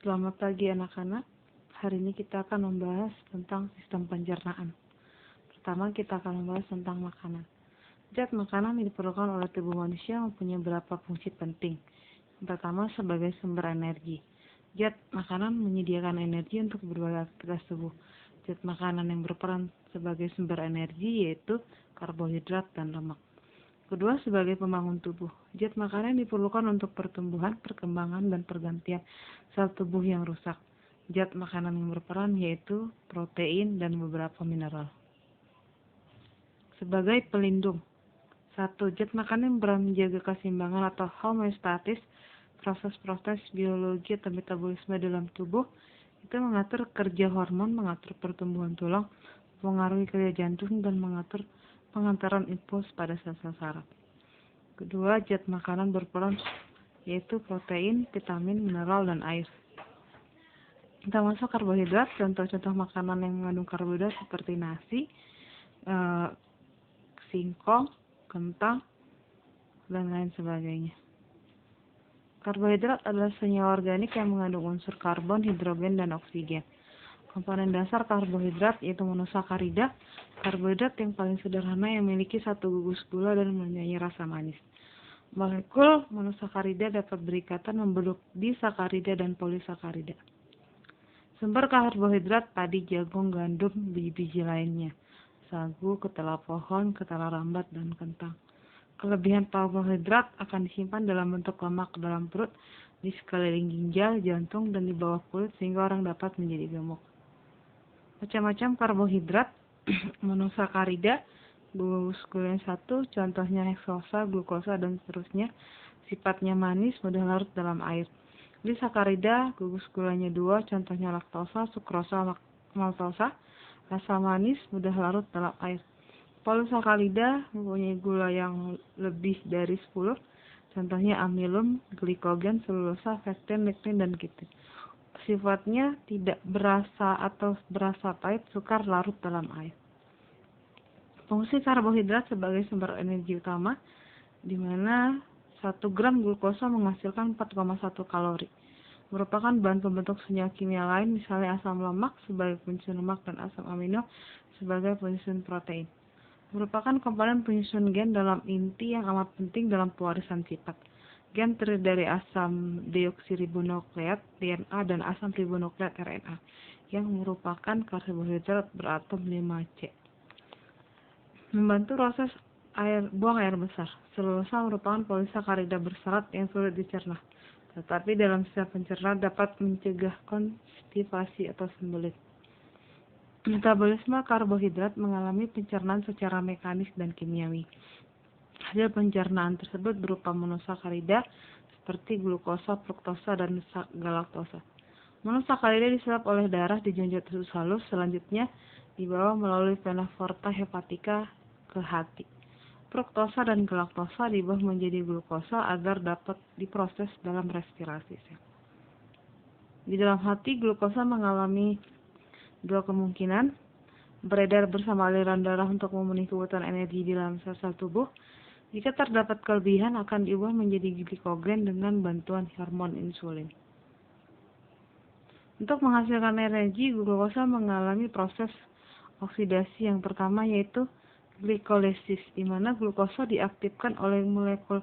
Selamat pagi anak-anak. Hari ini kita akan membahas tentang sistem pencernaan. Pertama kita akan membahas tentang makanan. Zat makanan yang diperlukan oleh tubuh manusia mempunyai beberapa fungsi penting. Yang pertama sebagai sumber energi. Zat makanan menyediakan energi untuk berbagai aktivitas tubuh. Zat makanan yang berperan sebagai sumber energi yaitu karbohidrat dan lemak. Kedua, sebagai pembangun tubuh. Zat makanan diperlukan untuk pertumbuhan, perkembangan, dan pergantian sel tubuh yang rusak. Zat makanan yang berperan yaitu protein dan beberapa mineral. Sebagai pelindung. 1. Zat makanan yang berperan menjaga keseimbangan atau homeostatis proses-proses biologi atau metabolisme dalam tubuh. Itu mengatur kerja hormon, mengatur pertumbuhan tulang, mengaruhi kerja jantung, dan mengatur pengantaran impuls pada sel-sel saraf. Kedua, zat makanan berperan yaitu protein, vitamin, mineral, dan air. Kita masuk karbohidrat. Contoh-contoh makanan yang mengandung karbohidrat seperti nasi, singkong, kentang, dan lain sebagainya. Karbohidrat adalah senyawa organik yang mengandung unsur karbon, hidrogen, dan oksigen. Komponen dasar karbohidrat yaitu monosakarida, karbohidrat yang paling sederhana yang memiliki satu gugus gula dan mempunyai rasa manis. Molekul monosakarida dapat berikatan membentuk disakarida dan polisakarida. Sumber karbohidrat padi, jagung, gandum, biji-biji lainnya, sagu, ketela pohon, ketela rambat, dan kentang. Kelebihan karbohidrat akan disimpan dalam bentuk lemak dalam perut, di sekeliling ginjal, jantung, dan di bawah kulit sehingga orang dapat menjadi gemuk. Macam-macam karbohidrat, monosakarida, gugus gula 1, contohnya heksosa, glukosa, dan seterusnya. Sifatnya manis, mudah larut dalam air. Disakarida, gugus gulanya 2, contohnya laktosa, sukrosa, maltosa, rasa manis, mudah larut dalam air. Polisakarida mempunyai gula yang lebih dari 10, contohnya amilum, glikogen, selulosa, pektin, lektin, dan kitin. Sifatnya tidak berasa atau berasa pahit, sukar, larut dalam air. Fungsi karbohidrat sebagai sumber energi utama, di mana 1 gram glukosa menghasilkan 4,1 kalori. Merupakan bahan pembentuk senyawa kimia lain, misalnya asam lemak sebagai penyusun lemak dan asam amino sebagai penyusun protein. Merupakan komponen penyusun gen dalam inti yang amat penting dalam pewarisan sifat. Gen terdiri dari asam deoksiribonukleat DNA dan asam ribonukleat RNA yang merupakan karbohidrat beratom 5C. Membantu proses buang air besar. Selulosa merupakan polisakarida berserat yang sulit dicerna, tetapi dalam sistem pencernaan dapat mencegah konstipasi atau sembelit. Metabolisme karbohidrat mengalami pencernaan secara mekanis dan kimiawi. Hasil pencernaan tersebut berupa monosakarida seperti glukosa, fruktosa, dan galaktosa. Monosakarida diserap oleh darah di jenjot usus halus, selanjutnya dibawa melalui vena porta hepatika ke hati. Fruktosa dan galaktosa diubah menjadi glukosa agar dapat diproses dalam respirasi sel. Di dalam hati, glukosa mengalami dua kemungkinan: beredar bersama aliran darah untuk memenuhi kebutuhan energi di dalam sel-sel tubuh. Jika terdapat kelebihan, akan diubah menjadi glikogen dengan bantuan hormon insulin. Untuk menghasilkan energi, glukosa mengalami proses oksidasi yang pertama yaitu glikolisis, di mana glukosa diaktifkan oleh molekul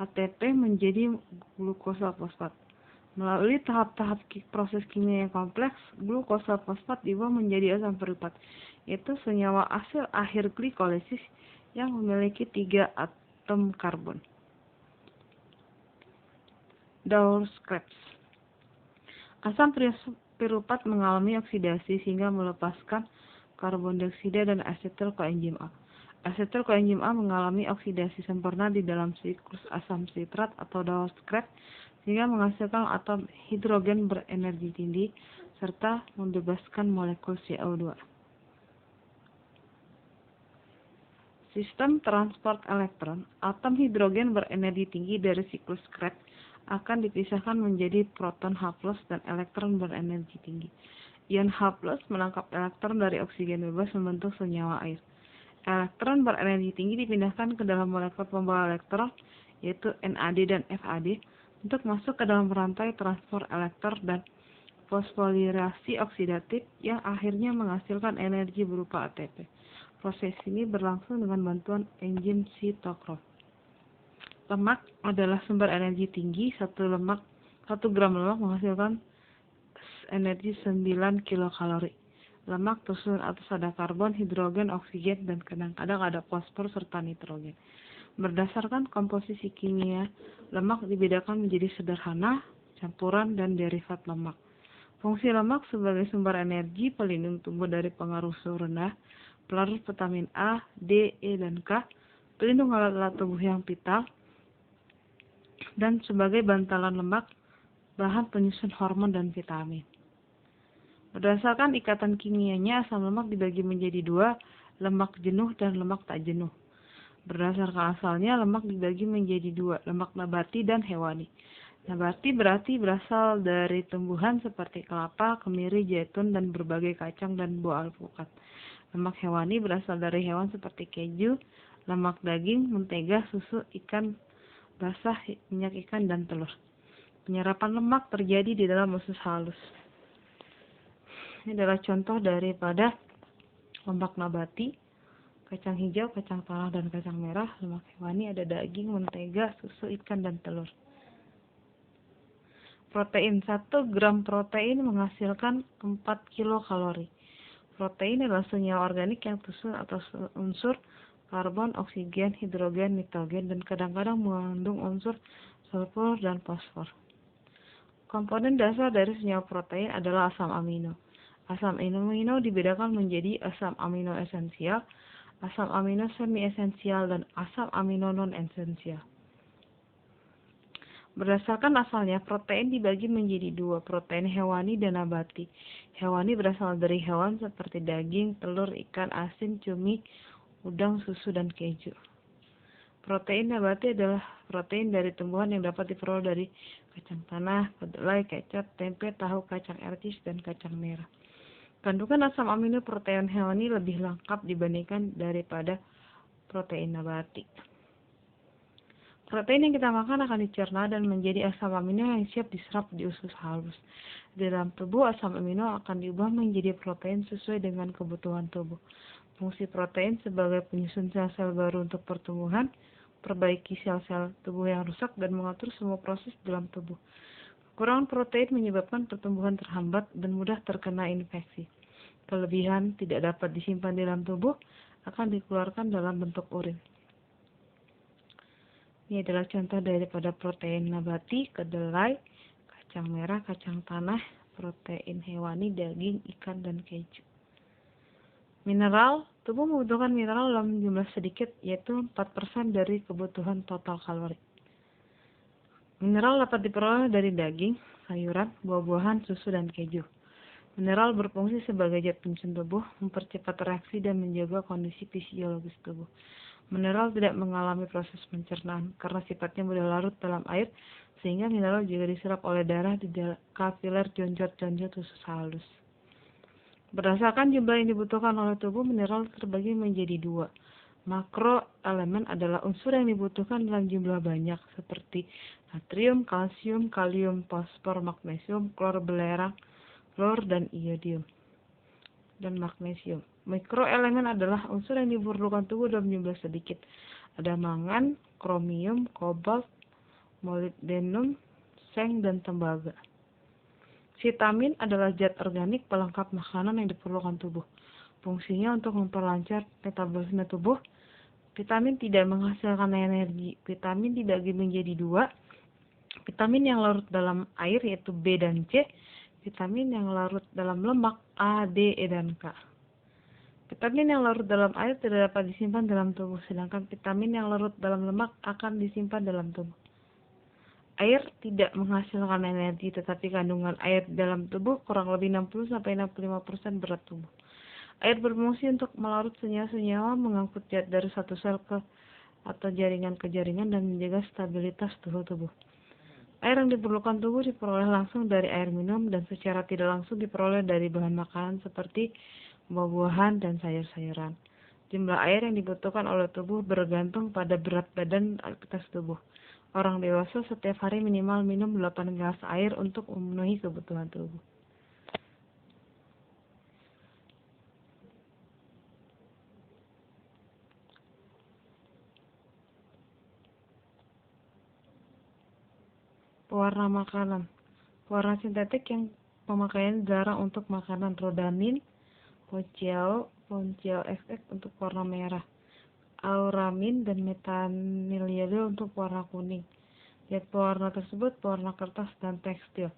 ATP menjadi glukosa fosfat. Melalui tahap-tahap proses kimia yang kompleks, glukosa fosfat diubah menjadi asam fosfat, yaitu senyawa hasil akhir glikolisis yang memiliki 3 atom karbon. Dawkins. Asam piruvat mengalami oksidasi sehingga melepaskan karbon dioksida dan asetil koenzim A. Asetil koenzim A mengalami oksidasi sempurna di dalam siklus asam sitrat atau Dawkins sehingga menghasilkan atom hidrogen berenergi tinggi serta membebaskan molekul CO2. Sistem transport elektron, atom hidrogen berenergi tinggi dari siklus Krebs akan dipisahkan menjadi proton H+ dan elektron berenergi tinggi. Ion H+ menangkap elektron dari oksigen bebas membentuk senyawa air. Elektron berenergi tinggi dipindahkan ke dalam molekul pembawa elektron, yaitu NAD dan FAD, untuk masuk ke dalam rantai transport elektron dan fosforilasi oksidatif yang akhirnya menghasilkan energi berupa ATP. Proses ini berlangsung dengan bantuan enzim sitokrom. Lemak adalah sumber energi tinggi. 1 gram lemak menghasilkan energi 9 kilokalori. Lemak tersusun atas ada karbon, hidrogen, oksigen, dan kadang-kadang ada fosfor serta nitrogen. Berdasarkan komposisi kimia, lemak dibedakan menjadi sederhana, campuran, dan derivat lemak. Fungsi lemak sebagai sumber energi, pelindung tubuh dari pengaruh suhu rendah, pelarut vitamin A, D, E, dan K, pelindung alat-alat tubuh yang vital, dan sebagai bantalan lemak, bahan penyusun hormon dan vitamin. Berdasarkan ikatan kimianya, asam lemak dibagi menjadi 2, lemak jenuh dan lemak tak jenuh. Berdasarkan asalnya, lemak dibagi menjadi 2, lemak nabati dan hewani. Nabati berarti berasal dari tumbuhan seperti kelapa, kemiri, zaitun, dan berbagai kacang dan buah alpukat. Lemak hewani berasal dari hewan seperti keju, lemak daging, mentega, susu, ikan basah, minyak ikan, dan telur. Penyerapan lemak terjadi di dalam usus halus. Ini adalah contoh daripada lemak nabati, kacang hijau, kacang tanah, dan kacang merah. Lemak hewani ada daging, mentega, susu, ikan, dan telur. Protein. 1 gram protein menghasilkan 4 kilokalori. Protein adalah senyawa organik yang tersusun atas unsur karbon, oksigen, hidrogen, nitrogen, dan kadang-kadang mengandung unsur sulfur dan fosfor. Komponen dasar dari senyawa protein adalah asam amino. Asam amino dibedakan menjadi asam amino esensial, asam amino semi-esensial, dan asam amino non-esensial. Berdasarkan asalnya, protein dibagi menjadi 2, protein hewani dan nabati. Hewani berasal dari hewan seperti daging, telur, ikan asin, cumi, udang, susu, dan keju. Protein nabati adalah protein dari tumbuhan yang dapat diperoleh dari kacang tanah, kedelai, kecap, tempe, tahu, kacang ercis, dan kacang merah. Kandungan asam amino protein hewani lebih lengkap dibandingkan daripada protein nabati. Protein yang kita makan akan dicerna dan menjadi asam amino yang siap diserap di usus halus. Di dalam tubuh, asam amino akan diubah menjadi protein sesuai dengan kebutuhan tubuh. Fungsi protein sebagai penyusun sel-sel baru untuk pertumbuhan, perbaiki sel-sel tubuh yang rusak, dan mengatur semua proses dalam tubuh. Kekurangan protein menyebabkan pertumbuhan terhambat dan mudah terkena infeksi. Kelebihan tidak dapat disimpan di dalam tubuh akan dikeluarkan dalam bentuk urin. Ini adalah contoh daripada protein nabati, kedelai, kacang merah, kacang tanah, protein hewani, daging, ikan, dan keju. Mineral, tubuh membutuhkan mineral dalam jumlah sedikit, yaitu 4% dari kebutuhan total kalori. Mineral dapat diperoleh dari daging, sayuran, buah-buahan, susu, dan keju. Mineral berfungsi sebagai zat penyusun tubuh, mempercepat reaksi, dan menjaga kondisi fisiologis tubuh. Mineral tidak mengalami proses pencernaan karena sifatnya mudah larut dalam air, sehingga mineral juga diserap oleh darah di kapiler jonjot-jonjot usus halus. Berdasarkan jumlah yang dibutuhkan oleh tubuh, mineral terbagi menjadi 2. Makroelemen adalah unsur yang dibutuhkan dalam jumlah banyak, seperti natrium, kalsium, kalium, fosfor, magnesium, klor belerang, klor, dan iodium, dan magnesium. Mikroelemen adalah unsur yang diperlukan tubuh dalam jumlah sedikit. Ada mangan, kromium, kobalt, molybdenum, seng, dan tembaga. Vitamin adalah zat organik pelengkap makanan yang diperlukan tubuh. Fungsinya untuk memperlancar metabolisme tubuh. Vitamin tidak menghasilkan energi. Vitamin dibagi menjadi 2. Vitamin yang larut dalam air yaitu B dan C. Vitamin yang larut dalam lemak A, D, E, dan K. Vitamin yang larut dalam air tidak dapat disimpan dalam tubuh, sedangkan vitamin yang larut dalam lemak akan disimpan dalam tubuh. Air tidak menghasilkan energi, tetapi kandungan air dalam tubuh kurang lebih 60-65% berat tubuh. Air berfungsi untuk melarut senyawa-senyawa, mengangkut zat dari satu sel ke atau jaringan ke jaringan, dan menjaga stabilitas suhu tubuh. Air yang diperlukan tubuh diperoleh langsung dari air minum dan secara tidak langsung diperoleh dari bahan makanan seperti buah-buahan dan sayur-sayuran. Jumlah air yang dibutuhkan oleh tubuh bergantung pada berat badan dan aktivitas tubuh. Orang dewasa setiap hari minimal minum 8 gelas air untuk memenuhi kebutuhan tubuh. Pewarna makanan. Pewarna sintetik yang pemakaian jarang untuk makanan. Rodamin, Poncial XX untuk warna merah, Auramin dan metaniliode untuk warna kuning. Zat pewarna tersebut pewarna kertas dan tekstil.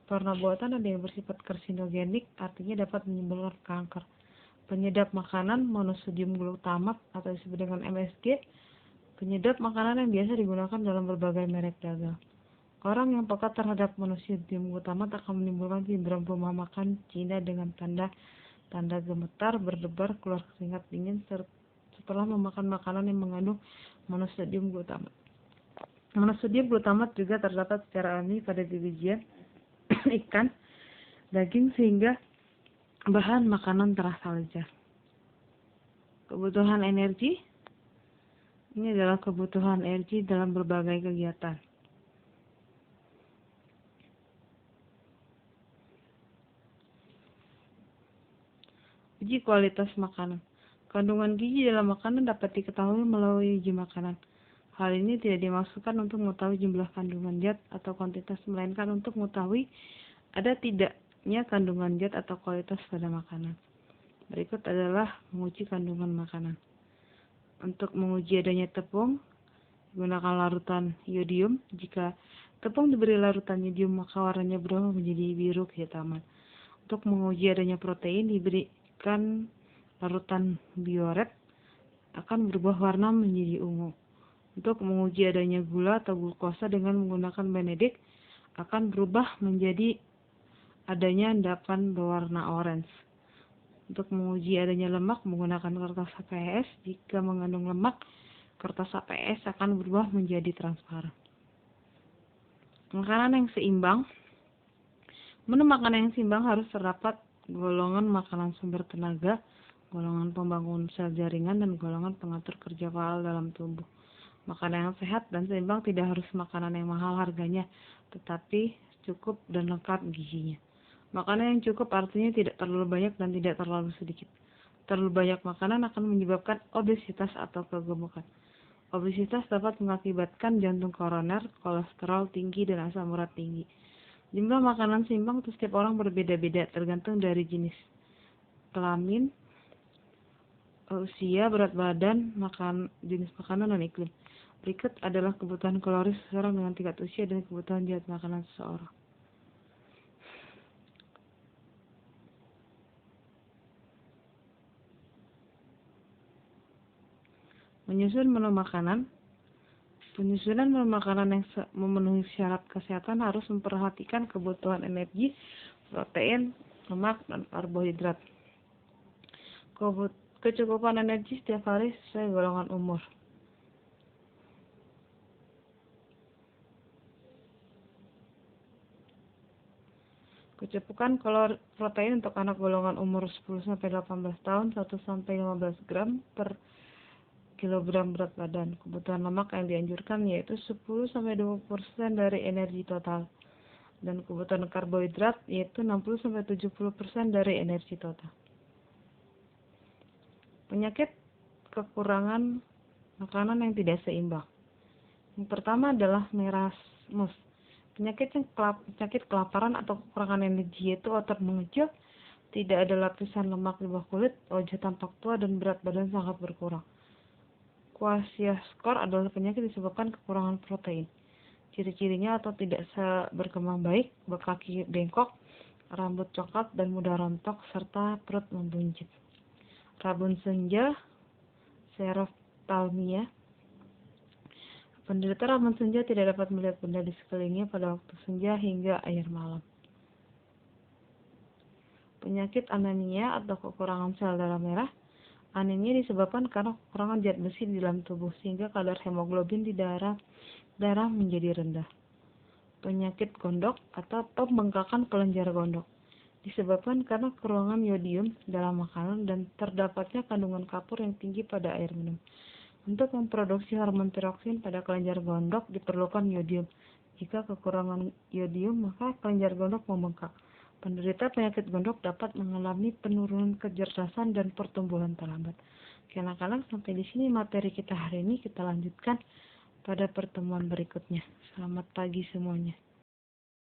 Pewarna buatan ada yang bersifat karsinogenik, artinya dapat menimbulkan kanker. Penyedap makanan monosodium glutamat atau disebut dengan MSG, penyedap makanan yang biasa digunakan dalam berbagai merek dagang. Orang yang peka terhadap monosodium glutamat akan menimbulkan sindrom rumah makan Cina dengan tanda gemetar, berdebar, keluar keringat dingin setelah memakan makanan yang mengandung monosodium glutamat. Monosodium glutamat juga terdapat secara alami pada biji-bijian, ikan, daging sehingga bahan makanan terasa lezat. Kebutuhan energi. Ini adalah kebutuhan energi dalam berbagai kegiatan. Uji kualitas makanan. Kandungan gizi dalam makanan dapat diketahui melalui uji makanan. Hal ini tidak dimaksudkan untuk mengetahui jumlah kandungan zat atau kuantitas, melainkan untuk mengetahui ada tidaknya kandungan zat atau kualitas pada makanan. Berikut adalah menguji kandungan makanan. Untuk menguji adanya tepung, gunakan larutan iodium. Jika tepung diberi larutan iodium, maka warnanya berubah menjadi biru kehitaman. Untuk menguji adanya protein, diberikan larutan bioret, akan berubah warna menjadi ungu. Untuk menguji adanya gula atau glukosa dengan menggunakan Benedict, akan berubah menjadi adanya endapan berwarna orange. Untuk menguji adanya lemak menggunakan kertas HPS, jika mengandung lemak, kertas HPS akan berubah menjadi transparan. Makanan yang seimbang. Menu makanan yang seimbang harus terdapat golongan makanan sumber tenaga, golongan pembangun sel jaringan, dan golongan pengatur kerja faal dalam tubuh. Makanan yang sehat dan seimbang tidak harus makanan yang mahal harganya, tetapi cukup dan lengkap gizinya. Makanan yang cukup artinya tidak terlalu banyak dan tidak terlalu sedikit. Terlalu banyak makanan akan menyebabkan obesitas atau kegemukan. Obesitas dapat mengakibatkan jantung koroner, kolesterol tinggi, dan asam urat tinggi. Jumlah makanan seimbang untuk setiap orang berbeda-beda, tergantung dari jenis kelamin, usia, berat badan, jenis makanan, dan iklim. Berikut adalah kebutuhan kaloris seseorang dengan tingkat usia dan kebutuhan zat makanan seseorang. Menyusun menu makanan. Penyusunan menu makanan yang memenuhi syarat kesehatan harus memperhatikan kebutuhan energi, protein, lemak, dan karbohidrat. Kecukupan energi setiap hari sesuai golongan umur. Kecukupan kalori protein untuk anak golongan umur 10-18 tahun 1-15 gram per kilogram berat badan. Kebutuhan lemak yang dianjurkan yaitu 10-20% dari energi total. Dan kebutuhan karbohidrat yaitu 60-70% dari energi total. Penyakit kekurangan makanan yang tidak seimbang. Yang pertama adalah merasmus. Penyakit kelaparan atau kekurangan energi yaitu otot mengecil, tidak ada lapisan lemak di bawah kulit, wajah tampak tua, dan berat badan sangat berkurang. Kwashiorkor adalah penyakit disebabkan kekurangan protein. Ciri-cirinya atau tidak berkembang baik, berkaki bengkok, rambut coklat dan mudah rontok, serta perut membuncit. Rabun senja, seroftalmia. Penderita rabun senja tidak dapat melihat benda di sekelilingnya pada waktu senja hingga akhir malam. Penyakit anemia atau kekurangan sel darah merah. Anemia disebabkan karena kekurangan zat besi di dalam tubuh, sehingga kadar hemoglobin di darah menjadi rendah. Penyakit gondok atau pembengkakan kelenjar gondok disebabkan karena kekurangan yodium dalam makanan dan terdapatnya kandungan kapur yang tinggi pada air minum. Untuk memproduksi hormon tiroksin pada kelenjar gondok diperlukan yodium. Jika kekurangan yodium, maka kelenjar gondok membengkak. Penderita penyakit gondok dapat mengalami penurunan kecerdasan dan pertumbuhan terlambat. Oke, anak-anak, sampai di sini materi kita hari ini. Kita lanjutkan pada pertemuan berikutnya. Selamat pagi semuanya.